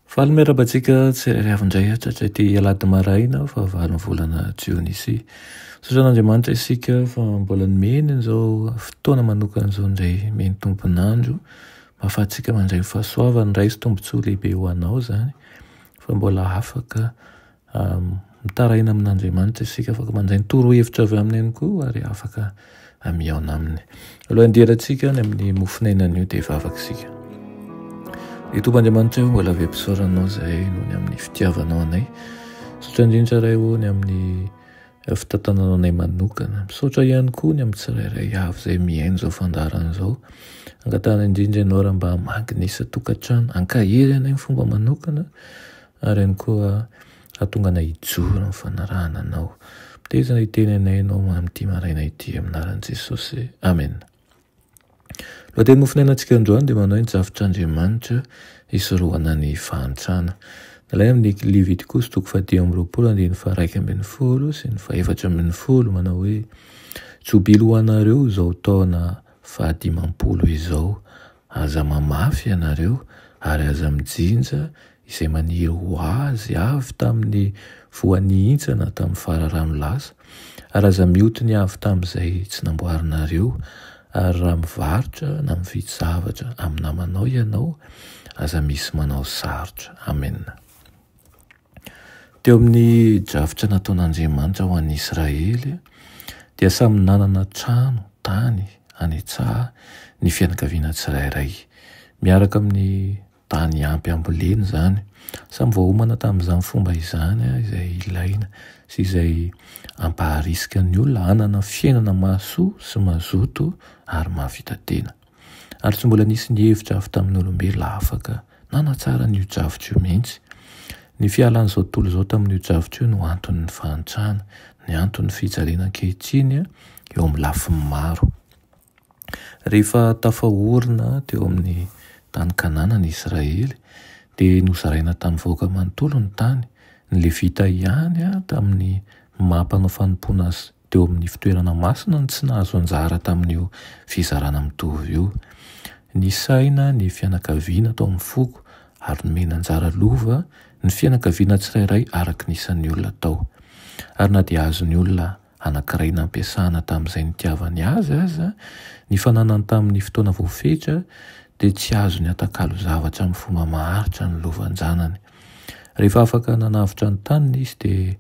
Fahameraba-tsika tsirairavindray atratra ty alady maraina fa valo volana jionisy. Sotran'Andriamanitra isika fa mbola nomeny izao fotoana manokana izao indray meny tompon'andro mahafahatsika mandray fahasoavana ray sy tombontsoa lehibe ho anao zany fa mbola afaka mitaraina amin'Andriamanitra isika afaka mandray torohevitra avy aminy ihany koa ary afaka miaona aminy. Alohan'ny dieratsika ny amin'ny mofinainan'io dia vavaka isika. Ny Tompoandriamanitra io mbola ve-pisaoranao izay noho ny amin'ny fitiavanao anay. Misaotra indrindra ray ho ny amin'ny fitantananao anay manokana. Misaotra ihany koa ny amin'ny tsirairay avy izay mihaino izao fandaharana izao. Angatahana indrindra ianao raha mba manginisa tokantrano, ankahiry anay ny fomba manokana ary ihany koa ahatonga anay hijoro amin'ny fanarahana anao. Mitezana hiteny anay ianao amin'ity maraina ity aminaran'i Jesosy. Amen. Lohateny mofinainantsika androany dia manao Hindrafitr'Andriamanitra hisorohana ny fahantrana. Nalaina amin'ny Levitikosy 10:1-11 sy ny 14 manao hoe jobily ho anareo izao taona 50 izao, aza mamafy ianareo ary aza mijinja izay maniry ho azy avy tamin'ny voanihitsana tamin'ny fararano lasa, ary aza miotony avy tamin'izay tsy namboarinareo, ary raha mivarotra na mividy zavatra amin'ny namanao ianao, aza misy manao sarotra. Amen. Teo amin'ny drafitra nataon'Andriamanitra ho an'ny Israely dia samy nanana trano, tany, hanetsaha ny fianakaviana tsirairay. Miaraka amin'ny tany ampy ambolena zany, samy voahomana tamin'izany fomba izany izay ilaina sy izay ampaharisika ny olona hanana fiainana mahasoa sy mazoto ary mahavita tena. Ary tsy mbola nisy ny hevitra avy tamin'ny olombelona afaka nanatsara n'io drafitra io mihitsy. Ny fialan'izao tontolo izao tamin'io drafitra io no anton'ny fahantrana, ny anton'ny fijaliana ankehitriny eo amin'ny lafiny maro. Rehefa tafahorina teo amin'ny tany Kanana ny Israely dia nozaraina tamin'ny vahoaka manontolo ny tany. Ny Levita ihany tamin'ny mampanao fanompoana azy teo amin'ny fitoerana masina ny tsy nahazo anjara tamin'io fizarana mitovy io. Ny saina ny fianakaviana tao amin'ny foko ary nomena anjara lova ny fianakaviana tsirairay araka nisan'ny olona tao. Ary na dia azon'ny olona anankiray nampiasana tamin'izay nitiavany azy ny fananany tamin'ny fotoana voafetra dia tsy azo ny atakalo zavatra amin'ny fomba maharitra ny lovanjanany. Rehefa afaka nanavitra ny taniny izy dia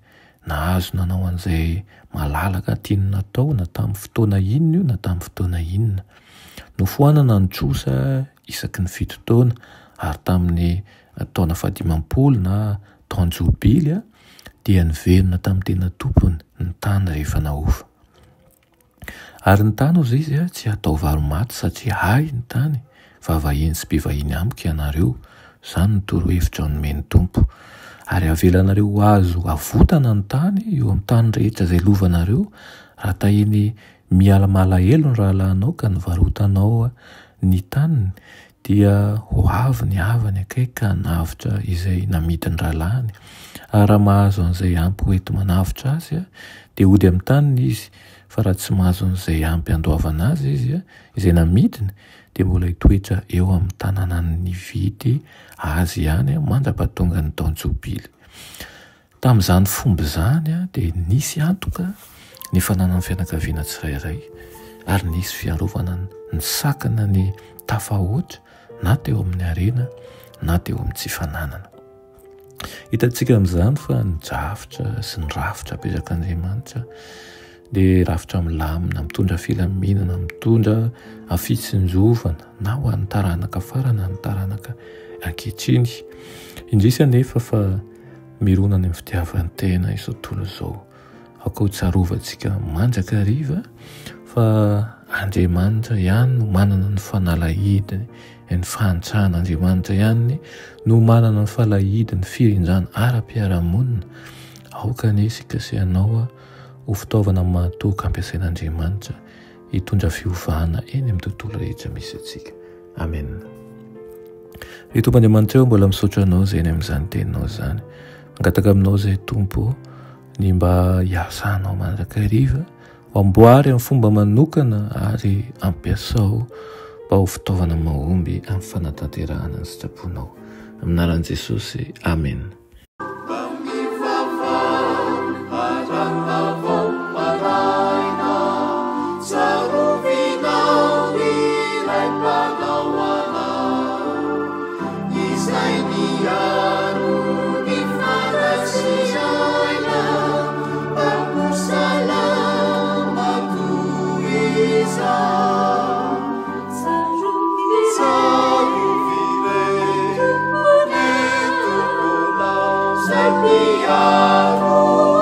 nahazo nanao an'izay malalaka tiany natao na tamin'ny fotoana inona io na tamin'ny fotoana inona. Nofoanana ny trosa isaky ny 7 taona ary tamin'ny taona 50 na taon-jobily dia niverina tamin'ny tena tompony ny tany rehefa nahofa. Ary ny tany ozy izy tsy atao varomaty satria hay ny tany, vavahiny sy mpivahiny amiko ianareo, izany ny torohevitra nomeny Tompo. Ary avelanareo azo avotana ny tany eo amin'ny tany rehetra izay lovanareo raha tahiny miala malahelo ny rahalahinao ka nivarotanao ny taniny dia ho avy ny havany akaiky ka navitra izay namity ny rahalahiny. Ary raha mahazo an'izay ampy hoety manavitra azy dia hody amin'ny taniny izy, fa raha tsy mahazo an'izay ampy andoavana azy izy izay namidiny dia mbola hitoetra eo amin'ny tanàna ny vidy azy ihany mandra-pahatonga ny taon-jobily. Tamin'izany fomba izany dia nisy antoka ny fananan'ny fianakaviana tsirairay ary nisy fiarovana ny sakana ny tafahoatra na teo amin'ny harena na teo amin'ny tsy fananana. Hitantsika amin'izany fa ny drafitra sy ny rafitra apetrakan'Andriamanitra dia rafitra milamina, mitondra filaminana, mitondra fitsinjovana na ho an'ny taranaka afara na ny taranaka ankehitriny. Indrisy anefa fa mirona ny fitiavan'ny tena izao tontolo izao. Akoho tsarovatsika manjakariva fa Andriamanitra ihany no manana ny fanalahidiny, ny fahantrana. Andriamanitra ihany no manana ny falahidiny, firindrana ara-piarahamonina. Aoka anie sikasihanao ho fitaovana mahatoka ampiasain'Andriamanitra hitondra fiovana eny amin'ny tontolo rehetra misy atsika. Amen. Ry Tompoandriamanitra eo mbola misaotra anao izay eny amin'izany teninao izany. Mangataka aminao izay Tompo ny mba hiasanao mandrakariva ho amboary amin'ny fomba manokana ary ampiasao mba ho fitaovana mahomby amin'ny fanatanterahana ny sitraponao. Aminaran'i Jesosy, amen. Piaro